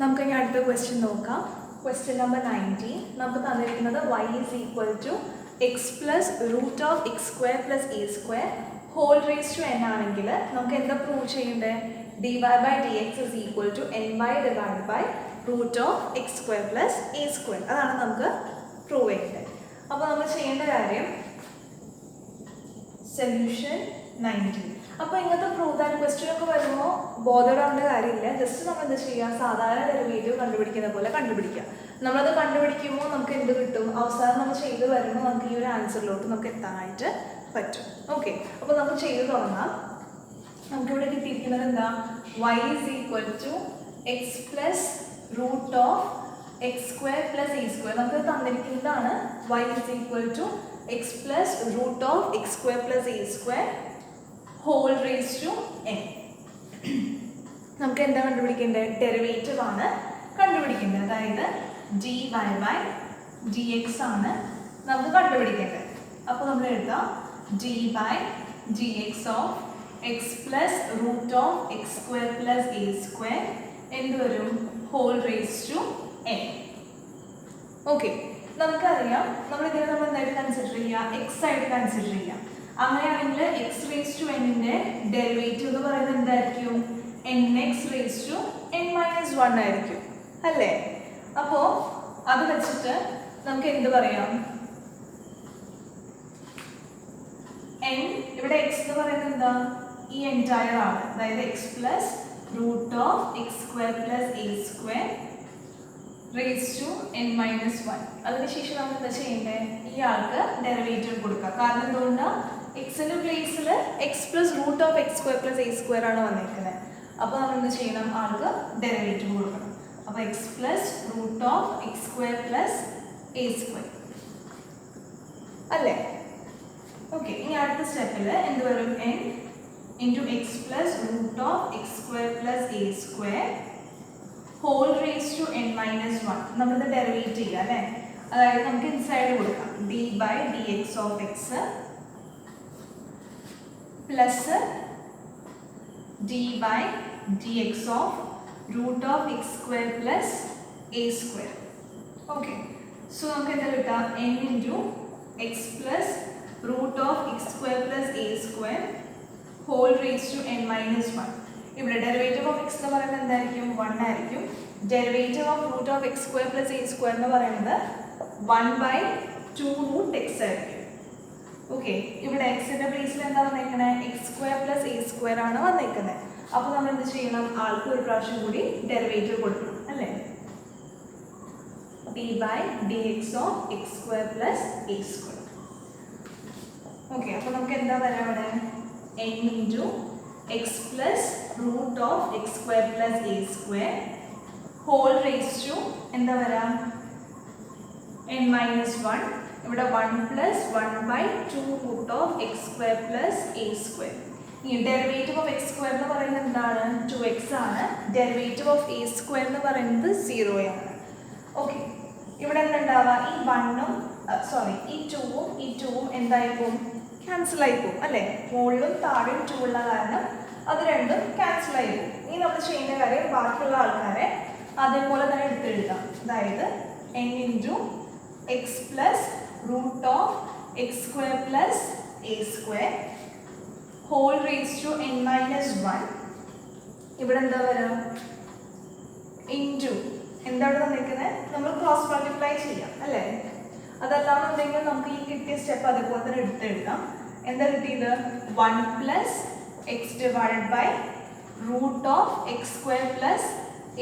നമുക്ക് ഇനി അടുത്ത ക്വസ്റ്റ്യൻ നോക്കാം. Question number 19. നമുക്ക് തന്നിരിക്കുന്നത് y is equal to x plus root of x square plus a square whole raised to n ആണെങ്കിൽ നമുക്ക് എന്താ പ്രൂവ് ചെയ്യണ്ടേ? dy by dx is equal to ny divided by root of x square plus a square. അതാണ് നമുക്ക് prove ചെയ്യേണ്ടത്. അപ്പോൾ നമ്മൾ ചെയ്യേണ്ട കാര്യം സൊല്യൂഷൻ 19. അപ്പോൾ ഇങ്ങനത്തെ പ്രൂവ് ആൻഡ് ക്വസ്റ്റ്യൻ ഒക്കെ വരുമ്പോൾ ബോധപ്പെടേണ്ട കാര്യമില്ല. ജസ്റ്റ് നമ്മൾ എന്താ ചെയ്യുക, സാധാരണ ഡെറിവേറ്റീവ് കണ്ടുപിടിക്കുന്ന പോലെ കണ്ടുപിടിക്കുക. നമ്മളത് കണ്ടുപിടിക്കുമ്പോൾ നമുക്ക് എന്ത് കിട്ടും? അവസാനം നമ്മൾ ചെയ്ത് വരുമ്പോൾ നമുക്ക് ഈ ഒരു ആൻസറിലോട്ട് നമുക്ക് എത്താനായിട്ട് പറ്റും. ഓക്കെ, അപ്പോൾ നമുക്ക് ചെയ്ത് തുടങ്ങാം. നമുക്കിവിടെ കിട്ടിയിരിക്കുന്നത് എന്താ? y is equal to x plus root of x square plus a square. നമുക്ക് തന്നിരിക്കുന്നതാണ് y is equal to x plus root of x square plus a square whole raised to n. നമുക്ക് എന്താ കണ്ടുപിടിക്കേണ്ടത്? ഡെറിവേറ്റീവ് ആണ് കണ്ടുപിടിക്കേണ്ടത്. അതായത് dy by dx ആണ് നമുക്ക് കണ്ടുപിടിക്കേണ്ടത്. അപ്പോൾ നമ്മൾ എഴുതാം dy by dx of x plus root of x square plus a square എന്ത് വരും? whole raised to n. Okay, നമുക്കറിയാം നമ്മളിതിനെ നമ്മൾ എന്തായിട്ട് കൺസിഡർ ചെയ്യുക? എക്സ് ആയിട്ട് കൺസിഡർ ചെയ്യാം. അങ്ങനെയാണെങ്കിൽ എക്സ് റേസ് ടു എന്നിൻ്റെ ഡെറിവേറ്റീവ് എന്ന് പറയുന്നത് എന്തായിരിക്കും? nx റേസ് ടു n-1 ആയിരിക്കും അല്ലേ? അപ്പോൾ അത് വെച്ചിട്ട് നമുക്ക് എന്ത് പറയാം? n ഇവിടെ എക്സ് എന്ന് പറയുന്നത് എന്താ? ഈ എൻറ്റയർ ആണ്. അതായത് x plus root of x square plus a square raise to n-1. അതിനുശേഷം നമ്മൾ എന്താ ചെയ്യേണ്ടത്? ഈ ആൾക്ക് ഡെറിവേറ്റീവ് കൊടുക്കുക. കാരണം എന്തുകൊണ്ടാണ്? എക്സിൻ്റെ പ്ലേസിൽ x plus root of x square plus a square ആണ് വന്നിരിക്കുന്നത്. അപ്പോൾ നമ്മൾ എന്ത് ചെയ്യണം? ആൾക്ക് ഡെറിവേറ്റീവ് കൊടുക്കണം. അപ്പോൾ x plus root of x square plus a square അല്ലേ? ഓക്കെ, ഇനി അടുത്ത സ്റ്റെപ്പിൽ എന്ത് വരും? n into x plus root of x square plus a square whole raise to n-1. നമ്മളിത് ഡെറിവേറ്റ് ചെയ്യുക അല്ലേ? അതായത് നമുക്ക് ഇൻസൈഡ് കൊടുക്കാം d by dx of x plus d by dx of root of x square plus a square. Okay, so നമുക്ക് എന്താ കിട്ടുക? n into x plus root of x square plus a square whole raise to n-1. ഇവിടെ derivative of X എന്ന് പറയുന്നത് എന്തായിരിക്കും? 1 ആയിരിക്കും. Derivative of root of x square plus a square എന്ന് പറയുന്നത് 1/2 റൂട്ട് എക്സ് ആയിരിക്കും. ഓക്കെ, ഇവിടെ എക്സിൻ്റെ പ്ലേസിൽ എന്താ വന്നേക്കുന്നത്? X square plus a square ആണ് വന്നേക്കുന്നത്. അപ്പോൾ നമ്മൾ എന്ത് ചെയ്യണം? ആൾക്ക് ഒരു പ്രാവശ്യം കൂടി ഡെറിവേറ്റീവ് കൊടുക്കണം അല്ലേ? d by dx of x square plus a square. Okay, അപ്പോൾ നമുക്ക് എന്താ വരാം? അവിടെ n into x plus root of x square plus a square whole raise to എന്താ വരാം? n-1. ഇവിടെ 1 plus 1/2 root of x square plus a square. ഈ derivative of x square എന്ന് പറയുന്നത് എന്താണ്? 2x ആണ്. ഡെറിവേറ്റീവ് ഓഫ് എ സ്ക്വയർ എന്ന് പറയുന്നത് 0 ആണ്. ഓക്കെ, ഇവിടെ എന്തുണ്ടാവുക? ഈ 1ഉം ഈ 2ഉം എന്തായി പോകും? ക്യാൻസൽ ആയി പോകും അല്ലേ? മുകളിലും താഴെയും 2 ഉള്ള കാരണം അത് രണ്ടും ക്യാൻസൽ ആയി പോകും. ഇനി നമ്മൾ ചെയ്യേണ്ട കാര്യം ബാക്കിയുള്ള ആൾക്കാരെ അതേപോലെ തന്നെ എടുത്തെഴുതാം. അതായത് n into x plus root of x square plus a square whole raise to n-1. ഇവിടെ എന്താ വരാം? ഇൻറ്റു എന്താണ് തന്നിരിക്കുന്നത്? നമ്മൾ ക്രോസ് മൾട്ടിപ്ലൈ ചെയ്യാം അല്ലേ? അതല്ലാന്നുണ്ടെങ്കിൽ നമുക്ക് ഈ കിട്ടിയ സ്റ്റെപ്പ് അതേപോലെ തന്നെ എടുത്തെഴുതാം. എന്താ കിട്ടിയത്? 1 plus x divided by root of x square plus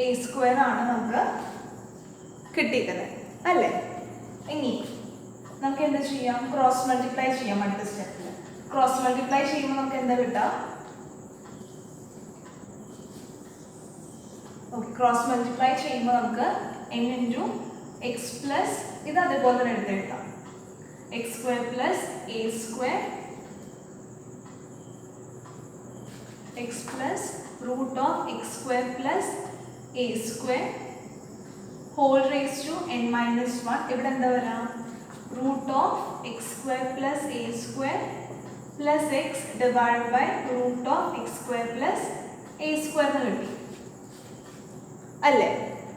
a square ആണ് നമുക്ക് കിട്ടിയിരിക്കുന്നത് അല്ലേ? ഇനി നമുക്ക് എന്താ ചെയ്യാം? ക്രോസ് മൾട്ടിപ്ലൈ ചെയ്യാം. അടുത്ത സ്റ്റെപ്പിൽ ക്രോസ് മൾട്ടിപ്ലൈ ചെയ്യുമ്പോൾ നമുക്ക് എന്താ കിട്ടുക? ഓക്കെ, ക്രോസ് മൾട്ടിപ്ലൈ ചെയ്യുമ്പോൾ നമുക്ക് n ഇൻറ്റു എക്സ് പ്ലസ് ഇത് അതേപോലെ തന്നെ എടുത്തെഴുതാം. X square plus a square x plus root of x square plus a square whole raise to n-1. ഇവിടെ എന്താ വരാം? Root of x square plus a square plus x divide by root of x square plus a square എന്ന് കിട്ടി അല്ലേ?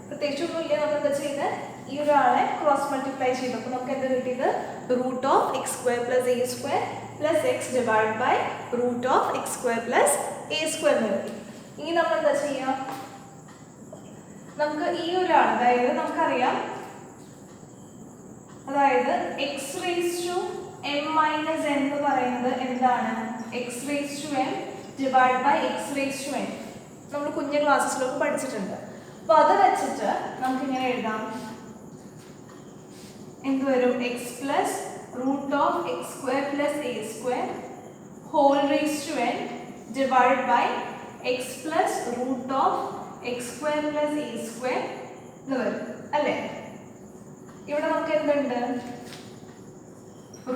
പ്രത്യേകിച്ചൊന്നുമില്ല. നമ്മൾ എന്താ ചെയ്തത്, ഈ ഒരാളെ ക്രോസ് മൾട്ടിപ്ലൈ ചെയ്തു. അപ്പോൾ നമുക്ക് എന്താ കിട്ടിയത്, root of x square plus a square plus x divide by root of x square plus a square എന്ന് കിട്ടി. ഇനി നമ്മൾ എന്താ ചെയ്യാം, നമുക്ക് ഈ ഒരാൾ, അതായത് നമുക്കറിയാം, അതായത് x raise to m minus n എന്ന് പറയുന്നത് എന്താണ്, x raise to m divide by x raise to n നമ്മൾ കുഞ്ഞു ക്ലാസ്സസിലൊക്കെ പഠിച്ചിട്ടുണ്ട്. അപ്പോൾ അത് വെച്ചിട്ട് നമുക്ക് ഇങ്ങനെ എഴുതാം, എന്ത് വരും, x plus root of x square plus a square whole raise to n divide by x plus root of x square plus a square എന്ന് വരും അല്ലേ. ഇവിടെ നമുക്ക് എന്തുണ്ട്,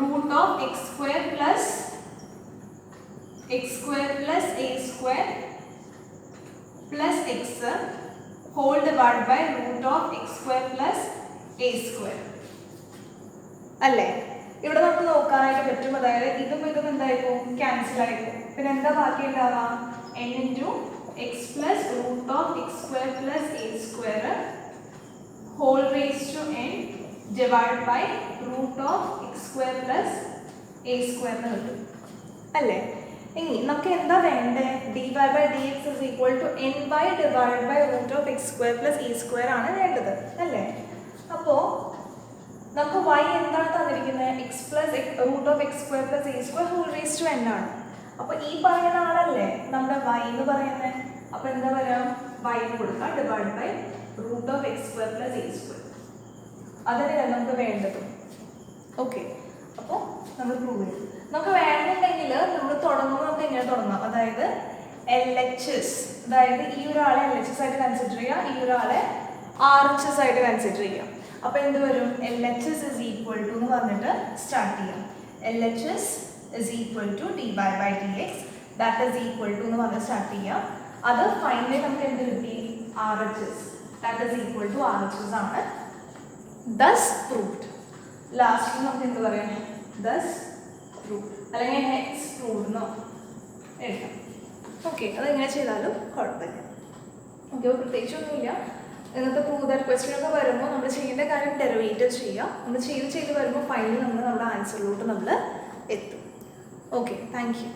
root of x square plus x square plus a square plus x whole divide by root of x square plus a square അല്ലേ. ഇവിടെ നമുക്ക് നോക്കാനായിട്ട് പറ്റും, അതായത് ഇതും ഇതും എന്തായിരിക്കും, ക്യാൻസൽ ആയിരിക്കും. പിന്നെ എന്താ ബാക്കി ഉണ്ടാവുക, n into x plus root of x square plus a square whole raise to n divide by root of x square plus a square എന്ന് കിട്ടും അല്ലേ. ഇനി നമുക്ക് എന്താ വേണ്ടേ, dy by d x is equal to n by divide by root of x square plus a square ആണ് വേണ്ടത് അല്ലേ. അപ്പോൾ നമുക്ക് y എന്താണ് തന്നിരിക്കുന്നത്, x plus root of x square plus a square whole raise to n ആണ്. അപ്പോൾ ഈ പറയുന്ന ആളല്ലേ നമ്മുടെ y എന്ന് പറയുന്നത്. അപ്പോൾ എന്താ പറയുക, y എന്ന് കൊടുക്കുക divide by root of x square plus a square, അതിനാണ് നമുക്ക് വേണ്ടത്. ഓക്കെ, അപ്പോൾ നമ്മൾ പ്രൂവ് ചെയ്തു. നമുക്ക് വേണമെന്നുണ്ടെങ്കിൽ നമ്മൾ തുടങ്ങുമ്പോൾ നമുക്ക് എങ്ങനെ തുടങ്ങാം, അതായത് LHS, അതായത് ഈ ഒരാളെ LHS ആയിട്ട് കൺസിഡർ ചെയ്യുക, ഈ ഒരാളെ RHS ആയിട്ട് കൺസിഡർ ചെയ്യാം. അപ്പോൾ എന്ത് വരും, LHS is equal to എന്ന് പറഞ്ഞിട്ട് സ്റ്റാർട്ട് ചെയ്യാം. LHS is equal to dy by dx that is equal to എന്ന് പറഞ്ഞ് സ്റ്റാർട്ട് ചെയ്യാം. അത് ഫൈനലി നമുക്ക് എന്ത് കിട്ടി, RHS that is equal to RHS ആണ്. Thus proved. ലാസ്റ്റ് നമുക്ക് എന്ത് പറയാം, thus proved അല്ലെങ്കിൽ hence proved എന്നോ എഴുതാം. ഓക്കെ, അതെങ്ങനെ ചെയ്താലും കുഴപ്പമില്ല. ഓക്കെ, പ്രത്യേകിച്ചൊന്നുമില്ല. ഇന്നത്തെ പ്രൂവ് ദാറ്റ് ക്വസ്റ്റ്യൻ ഒക്കെ വരുമ്പോൾ നമ്മൾ ചെയ്യേണ്ട കാര്യം ഡെറിവേറ്റീവ് ചെയ്യുക. നമ്മൾ ചെയ്ത് വരുമ്പോൾ ഫൈനലി നമ്മുടെ ആൻസറിലോട്ട് നമ്മൾ എത്തും. Okay, thank you.